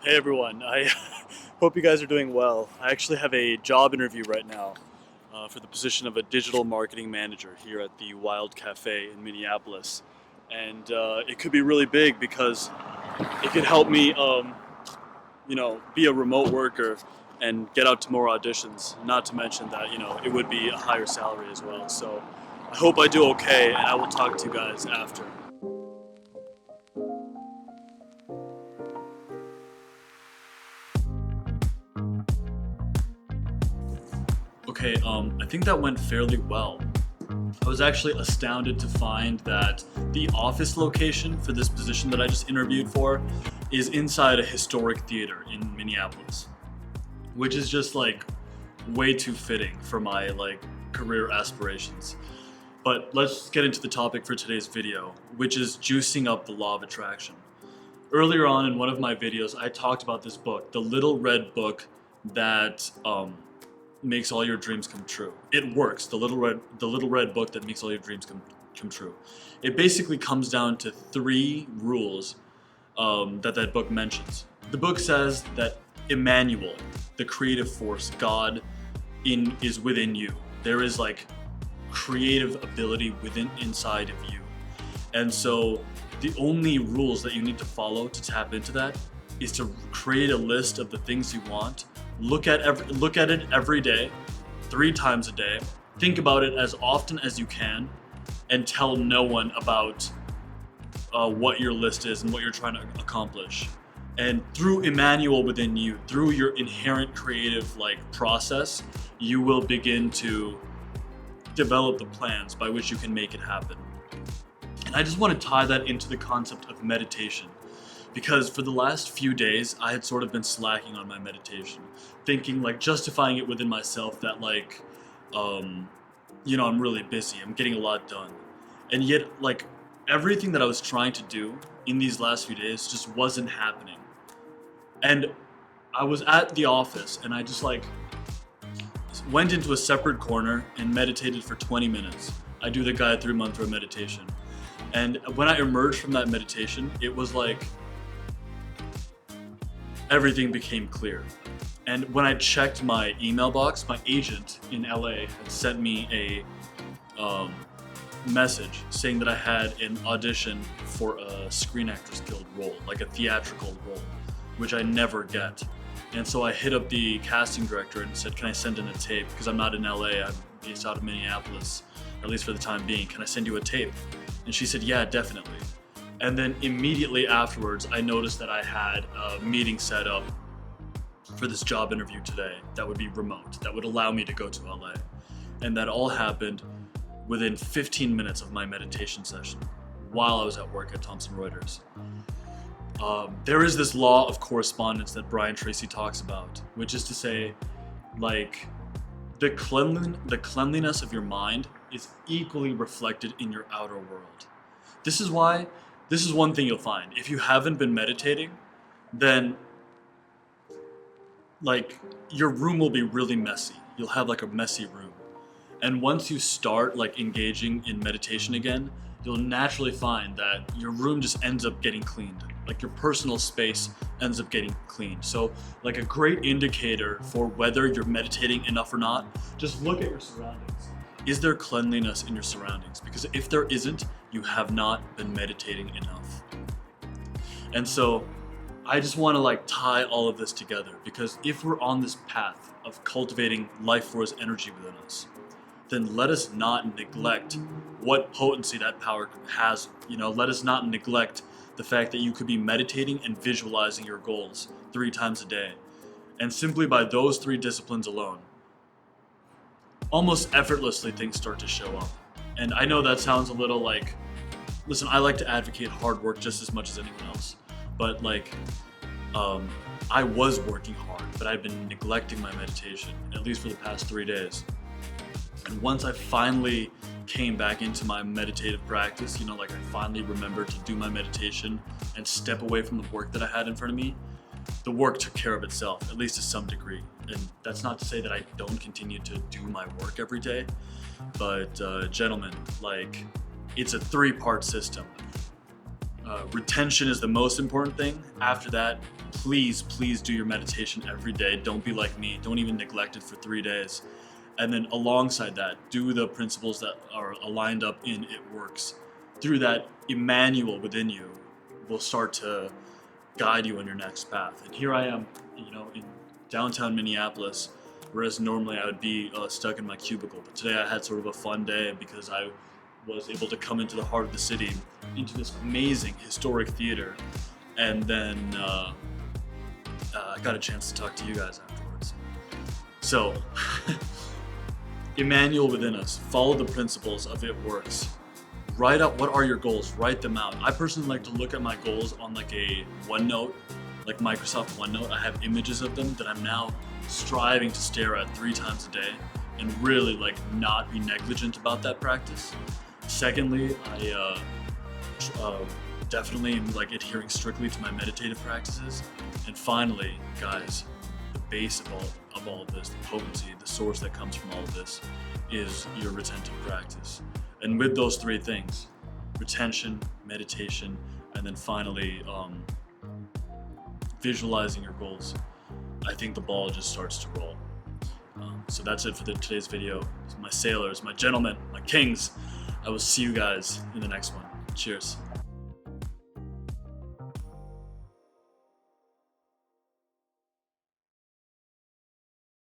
Hey everyone, I hope you guys are doing well. I actually have a job interview right now for the position of a digital marketing manager here at the Wild Cafe in Minneapolis. And it could be really big because it could help me, be a remote worker and get out to more auditions. Not to mention that, it would be a higher salary as well. So I hope I do okay, and I will talk to you guys after. Okay, I think that went fairly well. I was actually astounded to find that the office location for this position that I just interviewed for is inside a historic theater in Minneapolis, which is just like way too fitting for my career aspirations. But let's get into the topic for today's video, which is juicing up the law of attraction. Earlier on in one of my videos, I talked about this book, the little red book that makes all your dreams come true. It works. The little red book that makes all your dreams come true. It basically comes down to three rules that book mentions. The book says that Emmanuel, the creative force, God, is within you. There is creative ability inside of you, and so the only rules that you need to follow to tap into that is to create a list of the things you want. Look at it every day, 3 times a day. Think about it as often as you can, and tell no one about what your list is and what you're trying to accomplish. And through Emmanuel within you, through your inherent creative process, you will begin to develop the plans by which you can make it happen. And I just want to tie that into the concept of meditation. Because for the last few days, I had sort of been slacking on my meditation, thinking justifying it within myself that I'm really busy, I'm getting a lot done. And yet everything that I was trying to do in these last few days just wasn't happening. And I was at the office and I just went into a separate corner and meditated for 20 minutes. I do the guided 3-month meditation. And when I emerged from that meditation, it was everything became clear. And when I checked my email box, my agent in LA had sent me a message saying that I had an audition for a Screen Actors Guild role, a theatrical role, which I never get. And so I hit up the casting director and said, can I send in a tape? Because I'm not in LA, I'm based out of Minneapolis, at least for the time being. Can I send you a tape? And she said, yeah, definitely. And then immediately afterwards, I noticed that I had a meeting set up for this job interview today that would be remote, that would allow me to go to LA. And that all happened within 15 minutes of my meditation session while I was at work at Thomson Reuters. There is this law of correspondence that Brian Tracy talks about, which is to say, the cleanliness of your mind is equally reflected in your outer world. This is one thing you'll find. If you haven't been meditating, then your room will be really messy. You'll have a messy room. And once you start engaging in meditation again, you'll naturally find that your room just ends up getting cleaned. Your personal space ends up getting cleaned. So a great indicator for whether you're meditating enough or not, just look at your surroundings. Is there cleanliness in your surroundings? Because if there isn't, you have not been meditating enough. And so I just want to tie all of this together, because if we're on this path of cultivating life force energy within us, then let us not neglect what potency that power has. Let us not neglect the fact that you could be meditating and visualizing your goals 3 times a day. And simply by those 3 disciplines alone, almost effortlessly things start to show up. And I know that sounds a little listen, I like to advocate hard work just as much as anyone else. But I was working hard, but I've been neglecting my meditation, at least for the past 3 days. And once I finally came back into my meditative practice, I finally remembered to do my meditation and step away from the work that I had in front of me, the work took care of itself, at least to some degree. And that's not to say that I don't continue to do my work every day, but gentlemen, it's a 3-part system. Retention is the most important thing. After that, please do your meditation every day. Don't be like me. Don't even neglect it for 3 days. And then alongside that, do the principles that are aligned up in It Works. Through that, Emmanuel within you will start to guide you on your next path. And here I am, in downtown Minneapolis, whereas normally I would be stuck in my cubicle. But today I had sort of a fun day because I was able to come into the heart of the city, into this amazing historic theater, and then I got a chance to talk to you guys afterwards. So, Emmanuel within us, follow the principles of It Works. Write out what are your goals, write them out. I personally like to look at my goals on like a OneNote, like Microsoft OneNote. I have images of them that I'm now striving to stare at 3 times a day and really like not be negligent about that practice. Secondly, I definitely am like adhering strictly to my meditative practices. And finally, guys, the base of all of this, the potency, the source that comes from all of this is your retentive practice. And with those 3 things, retention, meditation, and then finally visualizing your goals, I think the ball just starts to roll. So that's it for today's video. My sailors, my gentlemen, my kings. I will see you guys in the next one. Cheers.